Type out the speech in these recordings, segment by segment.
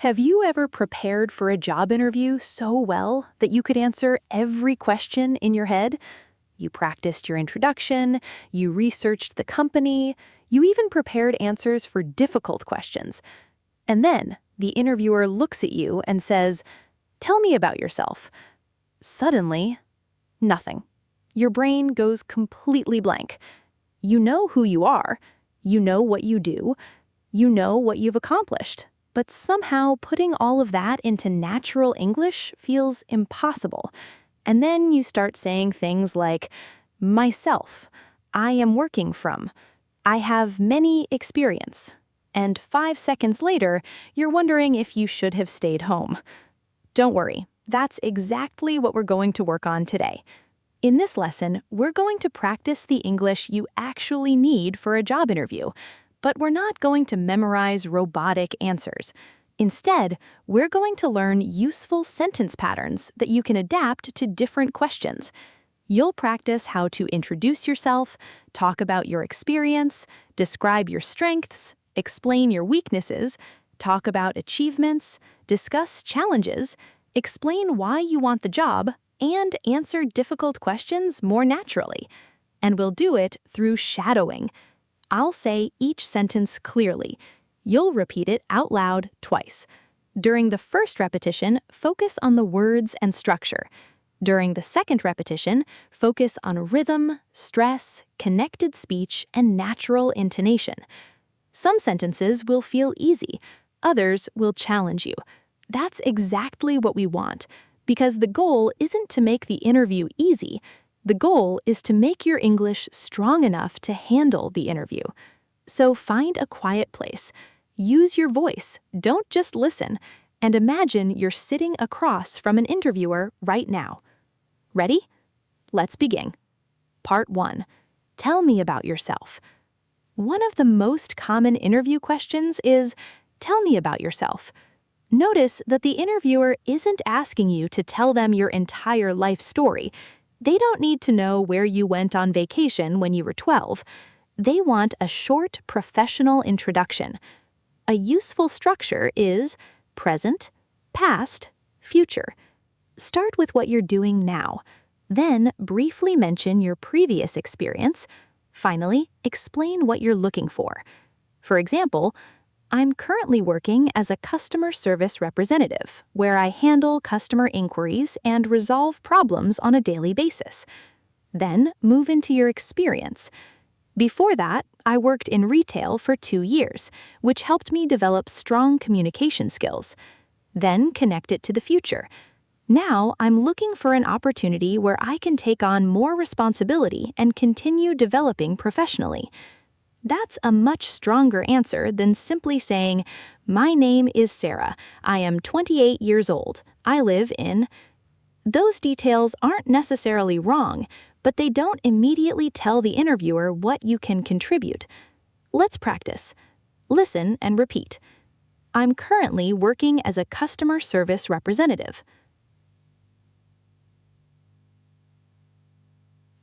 Have you ever prepared for a job interview so well that you could answer every question in your head? You practiced your introduction, you researched the company, you even prepared answers for difficult questions. And then the interviewer looks at you and says, "Tell me about yourself." Suddenly, nothing. Your brain goes completely blank. You know who you are, you know what you do, you know what you've accomplished. But somehow putting all of that into natural English feels impossible. And then you start saying things like, myself, I am working from, I have many experience. And 5 seconds later, you're wondering if you should have stayed home. Don't worry, that's exactly what we're going to work on today. In this lesson, we're going to practice the English you actually need for a job interview. But we're not going to memorize robotic answers. Instead, we're going to learn useful sentence patterns that you can adapt to different questions. You'll practice how to introduce yourself, talk about your experience, describe your strengths, explain your weaknesses, talk about achievements, discuss challenges, explain why you want the job, and answer difficult questions more naturally. And we'll do it through shadowing. I'll say each sentence clearly. You'll repeat it out loud twice. During the first repetition, focus on the words and structure. During the second repetition, focus on rhythm, stress, connected speech, and natural intonation. Some sentences will feel easy, others will challenge you. That's exactly what we want, because the goal isn't to make the interview easy. The goal is to make your English strong enough to handle the interview. So find a quiet place. Use your voice, don't just listen, and imagine you're sitting across from an interviewer right now. Ready? Let's begin. Part 1. Tell me about yourself. One of the most common interview questions is, tell me about yourself. Notice that the interviewer isn't asking you to tell them your entire life story. They don't need to know where you went on vacation when you were 12. They want a short, professional introduction. A useful structure is present, past, future. Start with what you're doing now. Then briefly mention your previous experience. Finally, explain what you're looking for. For example, I'm currently working as a customer service representative, where I handle customer inquiries and resolve problems on a daily basis. Then move into your experience. Before that, I worked in retail for 2 years, which helped me develop strong communication skills. Then connect it to the future. Now I'm looking for an opportunity where I can take on more responsibility and continue developing professionally. That's a much stronger answer than simply saying, my name is Sarah, I am 28 years old, I live in... Those details aren't necessarily wrong, but they don't immediately tell the interviewer what you can contribute. Let's practice. Listen and repeat. I'm currently working as a customer service representative.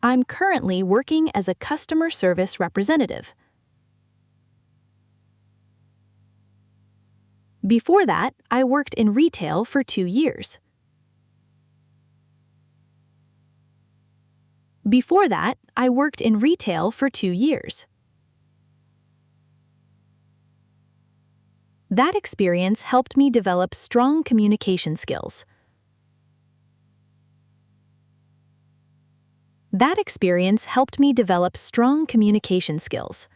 I'm currently working as a customer service representative. Before that, I worked in retail for 2 years. Before that, I worked in retail for 2 years. That experience helped me develop strong communication skills. That experience helped me develop strong communication skills.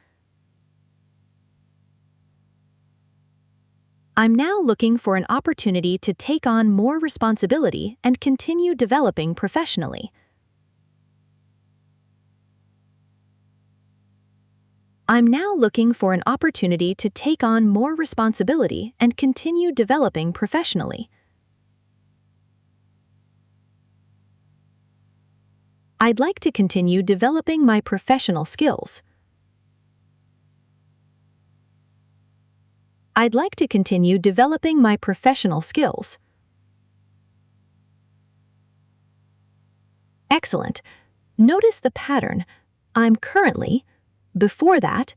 I'm now looking for an opportunity to take on more responsibility and continue developing professionally. I'm now looking for an opportunity to take on more responsibility and continue developing professionally. I'd like to continue developing my professional skills. I'd like to continue developing my professional skills. Excellent. Notice the pattern. I'm currently, before that,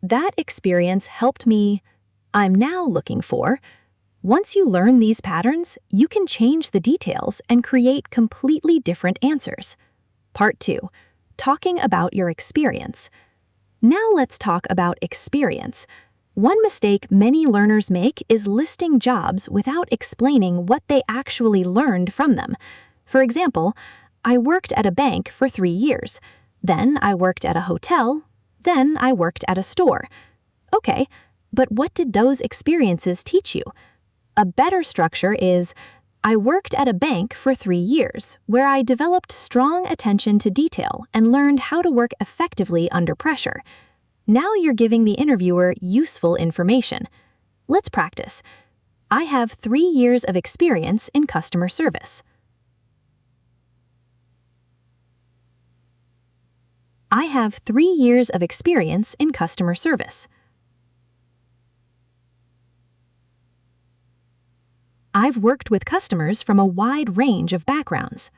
that experience helped me, I'm now looking for, Once you learn these patterns, you can change the details and create completely different answers. Part 2. Talking about your experience. Now let's talk about experience. One mistake many learners make is listing jobs without explaining what they actually learned from them. For example, I worked at a bank for 3 years. Then I worked at a hotel. Then I worked at a store. Okay, but what did those experiences teach you? A better structure is, I worked at a bank for 3 years, where I developed strong attention to detail and learned how to work effectively under pressure. Now you're giving the interviewer useful information. Let's practice. I have 3 years of experience in customer service. I have 3 years of experience in customer service. I've worked with customers from a wide range of backgrounds.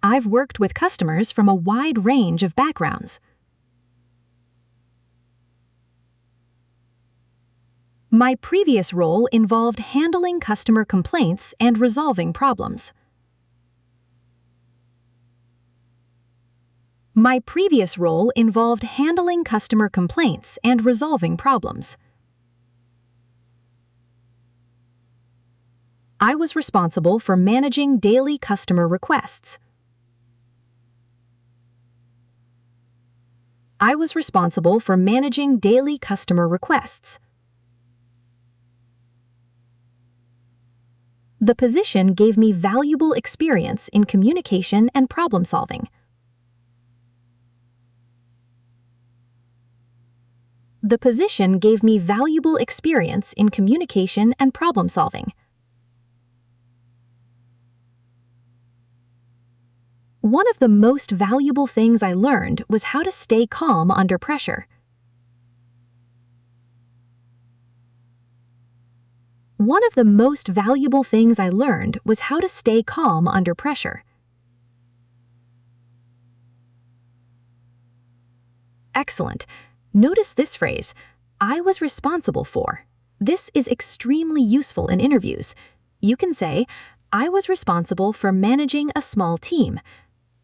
I've worked with customers from a wide range of backgrounds. My previous role involved handling customer complaints and resolving problems. My previous role involved handling customer complaints and resolving problems. I was responsible for managing daily customer requests. I was responsible for managing daily customer requests. The position gave me valuable experience in communication and problem solving. The position gave me valuable experience in communication and problem solving. One of the most valuable things I learned was how to stay calm under pressure. One of the most valuable things I learned was how to stay calm under pressure. Excellent. Notice this phrase, I was responsible for. This is extremely useful in interviews. You can say, I was responsible for managing a small team.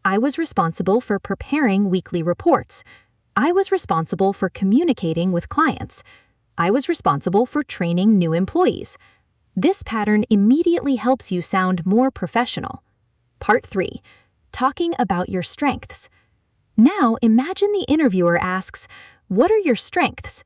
I was responsible for preparing weekly reports. I was responsible for communicating with clients. I was responsible for training new employees. This pattern immediately helps you sound more professional. Part 3. Talking about your strengths. Now imagine the interviewer asks, what are your strengths?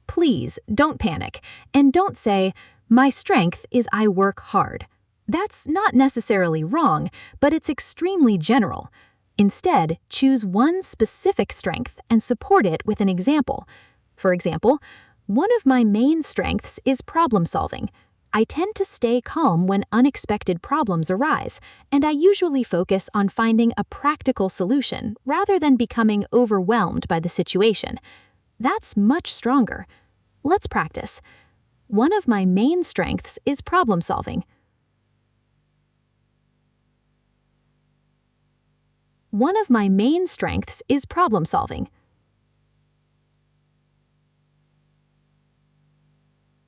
Please don't panic and don't say, my strength is I work hard. That's not necessarily wrong, but it's extremely general. Instead, choose one specific strength and support it with an example. For example, one of my main strengths is problem solving. I tend to stay calm when unexpected problems arise, and I usually focus on finding a practical solution rather than becoming overwhelmed by the situation. That's much stronger. Let's practice. One of my main strengths is problem solving. One of my main strengths is problem solving.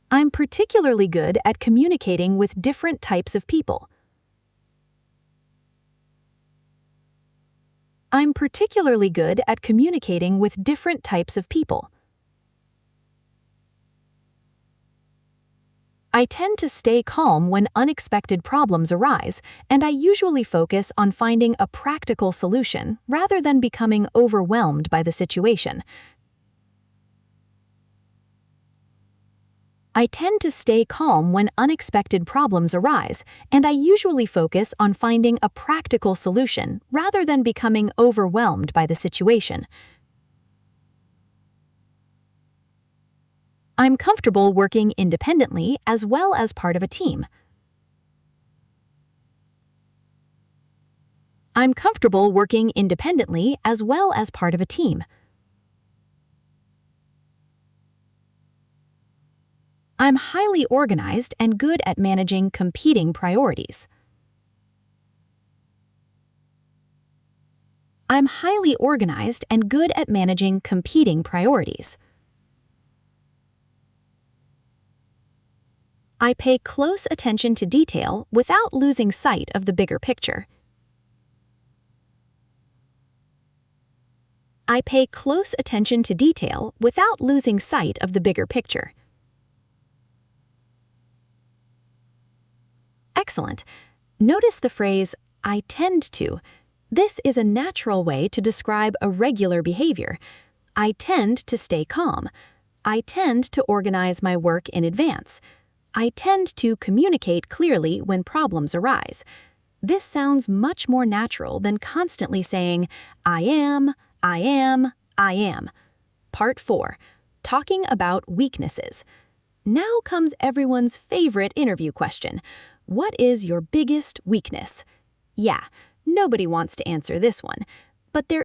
I'm particularly good at communicating with different types of people. I'm particularly good at communicating with different types of people. I tend to stay calm when unexpected problems arise, and I usually focus on finding a practical solution rather than becoming overwhelmed by the situation. I tend to stay calm when unexpected problems arise, and I usually focus on finding a practical solution rather than becoming overwhelmed by the situation. I'm comfortable working independently as well as part of a team. I'm comfortable working independently as well as part of a team. I'm highly organized and good at managing competing priorities. I'm highly organized and good at managing competing priorities. I pay close attention to detail without losing sight of the bigger picture. I pay close attention to detail without losing sight of the bigger picture. Excellent. Notice the phrase, I tend to. This is a natural way to describe a regular behavior. I tend to stay calm. I tend to organize my work in advance. I tend to communicate clearly when problems arise. This sounds much more natural than constantly saying, I am, I am, I am. Part 4. Talking about weaknesses. Now comes everyone's favorite interview question. What is your biggest weakness? Yeah, nobody wants to answer this one, but there